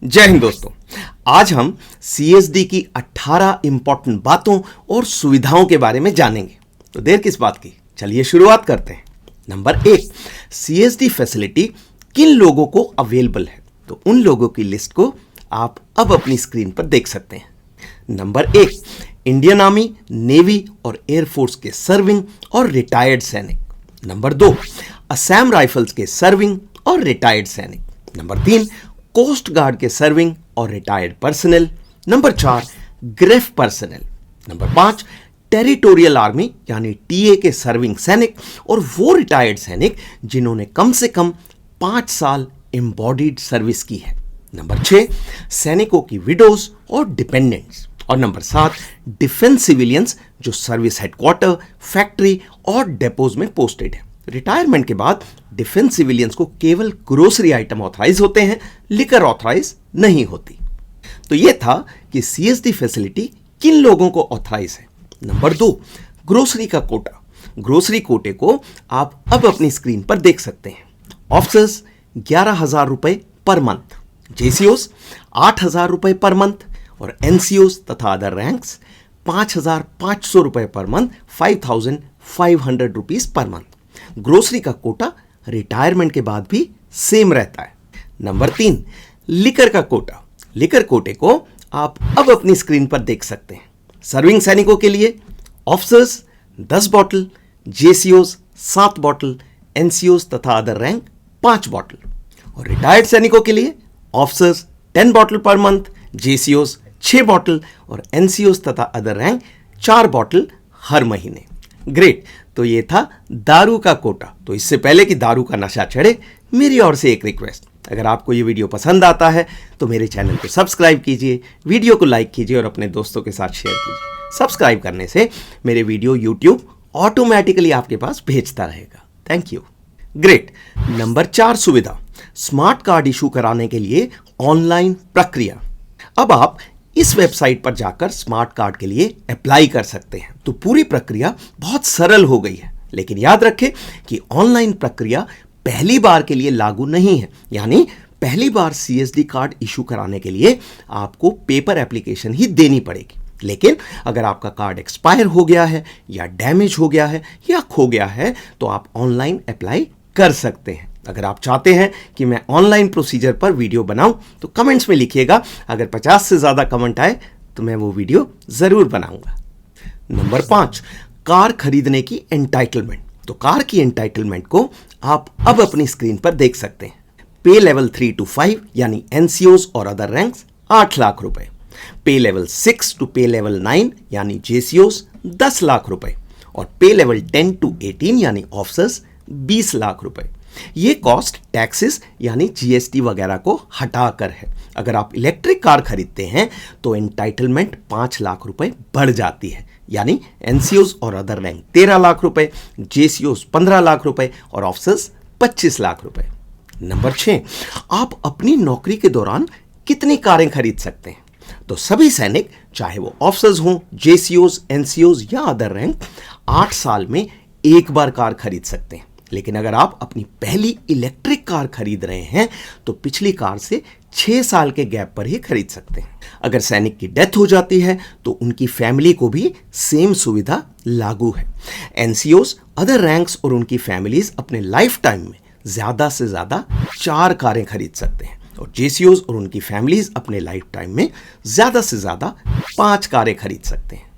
जय हिंद दोस्तों। आज हम सीएसडी की 18 इंपॉर्टेंट बातों और सुविधाओं के बारे में जानेंगे। तो देर किस बात की, चलिए शुरुआत करते हैं। नंबर 1, सीएसडी फैसिलिटी किन लोगों को अवेलेबल है, तो उन लोगों की लिस्ट को आप अब अपनी स्क्रीन पर देख सकते हैं। नंबर 1, इंडियन आर्मी, नेवी और एयरफोर्स के सर्विंग और रिटायर्ड सैनिक। नंबर 2, असम राइफल्स के सर्विंग और रिटायर्ड सैनिक। नंबर 3, कोस्ट गार्ड के सर्विंग और retired personal. Number 4, grief personal. Number 5, territorial army यानी टीए के सर्विंग सैनिक और वो रिटायर्ड सैनिक जिन्होंने कम से कम 5 साल एम्बॉडीड सर्विस की है। नंबर 6, सैनिकों की विडोज और डिपेंडेंट्स। और नंबर 7, डिफेंस सिविलियंस जो सर्विस हेडक्वार्टर, फैक्ट्री और डेपोज में पोस्टेड है। रिटायरमेंट के बाद डिफेंस सिविलियंस को केवल ग्रोसरी आइटम ऑथराइज होते हैं, लिकर ऑथराइज नहीं होती। तो यह था कि सीएसडी फैसिलिटी किन लोगों को ऑथराइज है। नंबर 2, ग्रोसरी का कोटा। ग्रोसरी कोटे को आप अब अपनी स्क्रीन पर देख सकते हैं। ऑफिसर्स 11,000 रुपए पर मंथ, जेसीओस 8,000 रुपए पर मंथ और एनसीओस तथा अदर रैंक्स 5,500 रुपए per month, 5,500 rupees per month. Grocery का कोटा रिटायरमेंट के बाद भी सेम रहता है। नंबर 3, लिकर का कोटा। लिकर कोटे को आप अब अपनी स्क्रीन पर देख सकते हैं। सर्विंग सैनिकों के लिए ऑफिसर्स 10 बॉटल, जेसीओस 7 बॉटल, एनसीओस तथा अदर रैंक 5 बॉटल और रिटायर्ड सैनिकों के लिए ऑफिसर्स 10 बॉटल पर मंथ, जेसीओस 6 बॉटल और एनसीओस तथा अदर रैंक 4 बॉटल हर महीने। ग्रेट। तो ये था दारू का कोटा। तो इससे पहले कि दारू का नशा चढ़े, मेरी ओर से एक रिक्वेस्ट, अगर आपको ये वीडियो पसंद आता है तो मेरे चैनल को सब्सक्राइब कीजिए, वीडियो को लाइक कीजिए और अपने दोस्तों के साथ शेयर कीजिए। सब्सक्राइब करने से मेरे वीडियो यूट्यूब ऑटोमेटिकली आपके पास भेजता रहेगा। Thank you. ग्रेट। नंबर 4, सुविधा। स्मार्ट कार्ड इशू कराने के लिए ऑनलाइन प्रक्रिया। अब आप इस वेबसाइट पर जाकर स्मार्ट कार्ड के लिए अप्लाई कर सकते हैं। तो पूरी प्रक्रिया बहुत सरल हो गई है, लेकिन याद रखें कि ऑनलाइन प्रक्रिया पहली बार के लिए लागू नहीं है। यानी पहली बार सीएसडी कार्ड इशू कराने के लिए आपको पेपर एप्लीकेशन ही देनी पड़ेगी। लेकिन अगर आपका कार्ड एक्सपायर हो गया है या डैमेज हो गया है या खो गया है तो आप ऑनलाइन अप्लाई कर सकते हैं। अगर आप चाहते हैं कि मैं ऑनलाइन प्रोसीजर पर वीडियो बनाऊं तो कमेंट्स में लिखिएगा। अगर 50 से ज़्यादा कमेंट आए तो मैं वो वीडियो ज़रूर बनाऊंगा। नंबर 5, कार खरीदने की एंटाइटलमेंट। तो कार की एंटाइटलमेंट को आप अब अपनी स्क्रीन पर देख सकते हैं। पे लेवल 3 to 5 यानी एनसीओस और अदर रैंक्स 8 लाख रुपए। पे लेवल 6 to पे लेवल 9 यानी जेसीओस 10 लाख रुपए और पे लेवल 10 to 18 यानी ऑफिसर्स 20 लाख रुपए। ये कॉस्ट टैक्सेस यानी जीएसटी वगैरह को हटाकर है। अगर आप इलेक्ट्रिक कार खरीदते हैं तो एंटाइटलमेंट 5 लाख रुपए बढ़ जाती है, यानी एनसीओस और अदर रैंक 13 लाख रुपए, जेसीओस 15 लाख रुपए और ऑफिसर्स 25 लाख रुपए। नंबर 6, आप अपनी नौकरी के दौरान कितनी कारें खरीद सकते हैं। तो सभी सैनिक, चाहे वो ऑफिसर्स हों, जेसीओस, एनसीओस या अदर रैंक, 8 साल में एक बार कार खरीद सकते हैं। लेकिन अगर आप अपनी पहली इलेक्ट्रिक कार खरीद रहे हैं तो पिछली कार से 6 साल के गैप पर ही खरीद सकते हैं। अगर सैनिक की डेथ हो जाती है तो उनकी फैमिली को भी सेम सुविधा लागू है। एनसीओस, अदर रैंक्स और उनकी फैमिलीज अपने लाइफ टाइम में ज़्यादा से ज़्यादा 4 कारें खरीद सकते हैं और जेसीओस और उनकी फैमिलीज अपने लाइफ टाइम में ज़्यादा से ज़्यादा 5 कारें खरीद सकते हैं।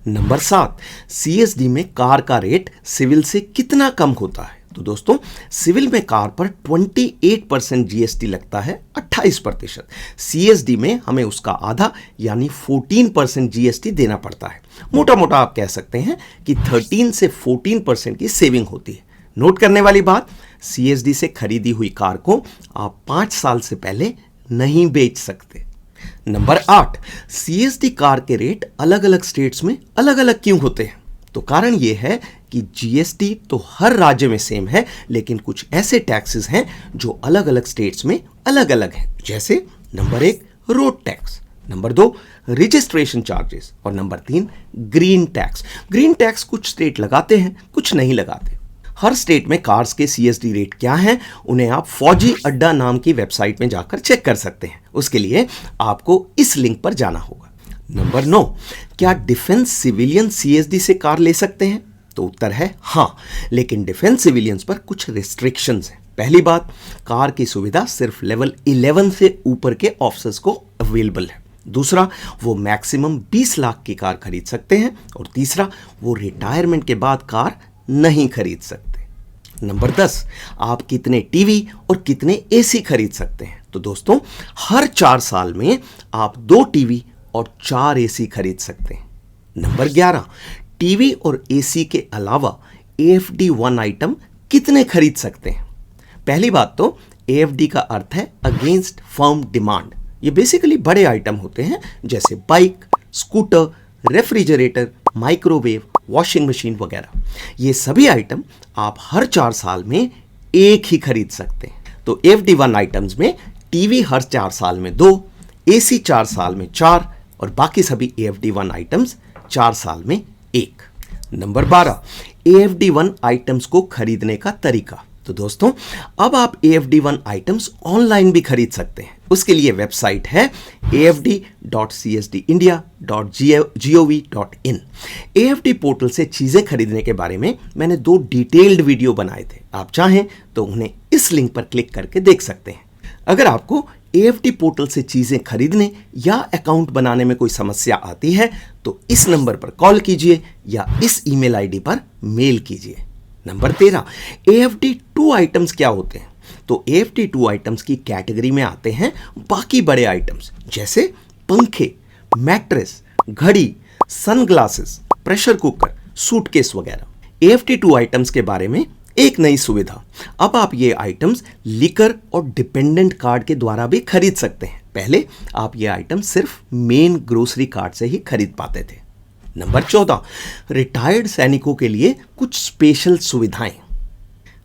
नंबर 7, सीएसडी में कार का रेट सिविल से कितना कम होता है। तो दोस्तों, सिविल में कार पर 28% जीएसटी लगता है, 28%। सीएसडी में हमें उसका आधा यानी 14% जीएसटी देना पड़ता है। मोटा मोटा आप कह सकते हैं कि 13 से 14% की सेविंग होती है। नोट करने वाली बात, सीएसडी से खरीदी हुई कार को आप 5 साल से पहले नहीं बेच सकते। नंबर 8, सीएसडी कार के रेट अलग अलग स्टेट्स में अलग अलग क्यों होते हैं। तो कारण यह है कि जीएसटी तो हर राज्य में सेम है, लेकिन कुछ ऐसे टैक्सेस हैं जो अलग अलग स्टेट्स में अलग अलग हैं। जैसे number 1, road tax, number 2, registration charges और number 3, green tax. Green tax कुछ स्टेट लगाते हैं, कुछ नहीं लगाते। हर स्टेट में कार्स के CSD रेट क्या हैं, उन्हें आप फौजी अड्डा नाम की वेबसाइट में जाकर चेक कर सकते हैं। उसके लिए आपको इस लिंक पर जाना होगा। नंबर 9, क्या डिफेंस सिविलियन CSD से कार ले सकते हैं? तो उत्तर है हाँ, लेकिन डिफेंस सिविलियंस पर कुछ रिस्ट्रिक्शंस हैं। पहली बात, कार की सुविधा सिर्फ लेवल 11 से ऊपर के ऑफिसर्स को अवेलेबल है। दूसरा, वो मैक्सिमम 20 लाख की कार खरीद सकते हैं। और तीसरा, वो रिटायरमेंट के बाद कार नहीं खरीद सकते। नंबर 10, आप कितने टीवी और कितने एसी खरीद सकते हैं? तो दोस्तों, हर 4 साल में आप 2 टीवी और 4 एसी खरीद सकते हैं। नंबर 11, टीवी और एसी के अलावा AFD1 आइटम कितने खरीद सकते हैं? पहली बात तो AFD का अर्थ है अगेंस्ट फर्म डिमांड। ये बेसिकली बड़े आइटम होते हैं जैसे bike, scooter, refrigerator, microwave, washing machine वगैरह। ये सभी आइटम आप हर 4 साल में एक ही खरीद सकते हैं। तो AFD1 आइटम्स में टीवी हर 4 साल में 2, एसी 4 साल में 4 और बाकी सभी AFD1 आइटम्स 4 साल में 1। नंबर 12, AFD1 आइटम्स को खरीदने का तरीका। तो दोस्तों, अब आप AFD1 आइटम्स ऑनलाइन भी खरीद सकते हैं। उसके लिए वेबसाइट है afd.csdindia.gov.in। AFD पोर्टल से चीज़ें खरीदने के बारे में मैंने 2 डिटेल्ड वीडियो बनाए थे। आप चाहें तो उन्हें इस लिंक पर क्लिक करके देख सकते हैं। अगर आपको AFD पोर्टल से चीज़ें खरीदने या अकाउंट बनाने में कोई समस्या आती है तो इस नंबर पर कॉल कीजिए या इस ईमेल आईडी पर मेल कीजिए। नंबर 13, AFD2 आइटम्स क्या होते हैं? तो AFD2 आइटम्स की कैटेगरी में आते हैं बाकी बड़े आइटम्स जैसे पंखे, मैट्रेस, घड़ी, सनग्लासेस, प्रेशर कुकर, सूटकेस वगैरह। AFD2 आइटम्स के बारे में एक नई सुविधा, अब आप ये आइटम्स लिकर और डिपेंडेंट कार्ड के द्वारा भी खरीद सकते हैं। पहले आप ये आइटम सिर्फ मेन ग्रोसरी कार्ड से ही खरीद पाते थे। नंबर 14, रिटायर्ड सैनिकों के लिए कुछ स्पेशल सुविधाएं।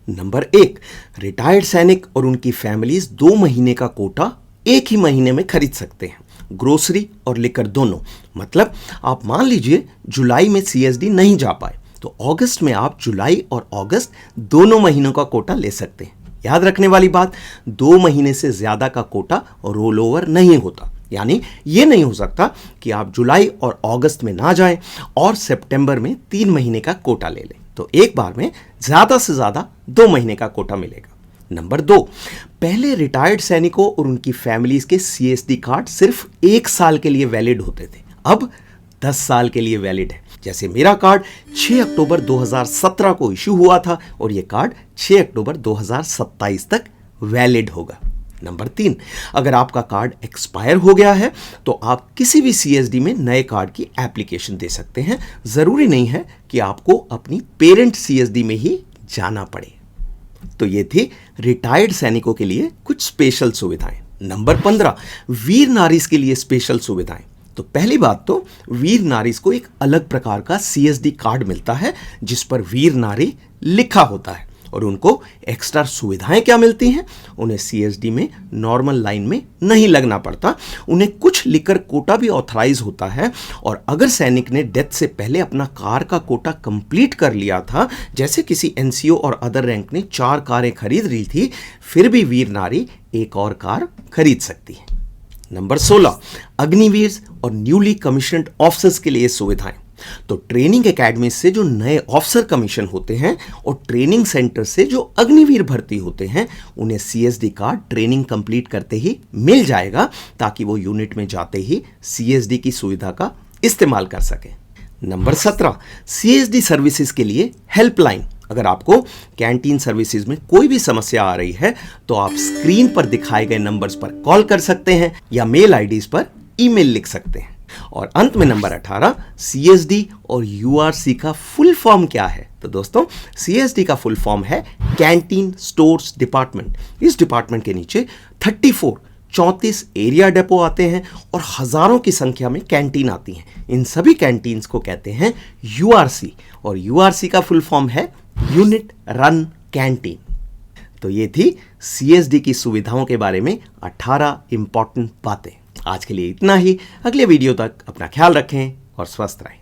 नंबर 1, रिटायर्ड सैनिक और उनकी फैमिलीज 2 महीने का कोटा एक ही महीने में खरीद सकते हैं, ग्रोसरी और लिकर दोनों। मतलब आप मान लीजिए जुलाई में CSD नहीं जा पाए तो अगस्त में आप जुलाई और अगस्त दोनों महीनों का कोटा ले सकते हैं। याद रखने वाली बात, 2 महीने से ज्यादा का कोटा रोल ओवर नहीं होता। यानी ये नहीं हो सकता कि आप जुलाई और अगस्त में ना जाएं और सितंबर में 3 महीने का कोटा ले लें। तो एक बार में ज्यादा से ज्यादा 2 महीने का कोटा मिलेगा। नंबर 2, पहले रिटायर्ड सैनिकों और उनकी फैमिलीज के CSD कार्ड सिर्फ 1 साल के लिए वैलिड होते थे, अब 10 साल के लिए वैलिड है। जैसे मेरा कार्ड 6 अक्टूबर 2017 को इश्यू हुआ था और यह कार्ड 6 अक्टूबर 2027 तक वैलिड होगा। नंबर 3, अगर आपका कार्ड एक्सपायर हो गया है तो आप किसी भी CSD में नए कार्ड की एप्लीकेशन दे सकते हैं। जरूरी नहीं है कि आपको अपनी पेरेंट CSD में ही जाना पड़े। तो ये थी रिटायर्ड सैनिकों के लिए कुछ स्पेशल सुविधाएं। नंबर 15, वीर नारीज के लिए स्पेशल सुविधाएं। तो पहली बात तो वीर नारीज को एक अलग प्रकार का CSD कार्ड मिलता है जिस पर वीर नारी लिखा होता है। और उनको एक्स्ट्रा सुविधाएं क्या मिलती हैं? उन्हें CSD में नॉर्मल लाइन में नहीं लगना पड़ता, उन्हें कुछ लिकर कोटा भी ऑथराइज होता है। और अगर सैनिक ने डेथ से पहले अपना कार का कोटा कंप्लीट कर लिया था, जैसे किसी NCO और अदर रैंक ने 4 कारें खरीद ली थी, फिर भी वीर नारी एक और कार खरीद सकती है। नंबर 16, अग्निवीर और न्यूली कमीशन्ड ऑफिसर्स के लिए सुविधाएं। तो ट्रेनिंग एकेडमी से जो नए ऑफिसर कमीशन होते हैं और ट्रेनिंग सेंटर से जो अग्निवीर भर्ती होते हैं, उन्हें CSD कार्ड ट्रेनिंग कंप्लीट करते ही मिल जाएगा ताकि वो यूनिट में जाते ही CSD की सुविधा का इस्तेमाल कर सकें। नंबर 17, CSD सर्विसेज के लिए हेल्पलाइन। अगर आपको कैंटीन सर्विसेज में कोई भी समस्या आ रही है तो आप स्क्रीन पर दिखाए गए नंबर्स पर कॉल कर सकते हैं या मेल आईडीज पर ईमेल लिख सकते हैं। और अंत में नंबर 18, CSD और URC का फुल फॉर्म क्या है? तो दोस्तों, CSD का फुल फॉर्म है कैंटीन स्टोर्स डिपार्टमेंट। इस डिपार्टमेंट के नीचे 34 एरिया डेपो आते हैं और हजारों की संख्या में कैंटीन आती हैं। इन सभी कैंटीन्स को कहते हैं URC और URC का फुल फॉर्म है यूनिट रन कैंटीन। तो ये थी CSD की सुविधाओं के बारे में 18 इंपॉर्टेंट बातें। आज के लिए इतना ही। अगले वीडियो तक अपना ख्याल रखें और स्वस्थ रहें।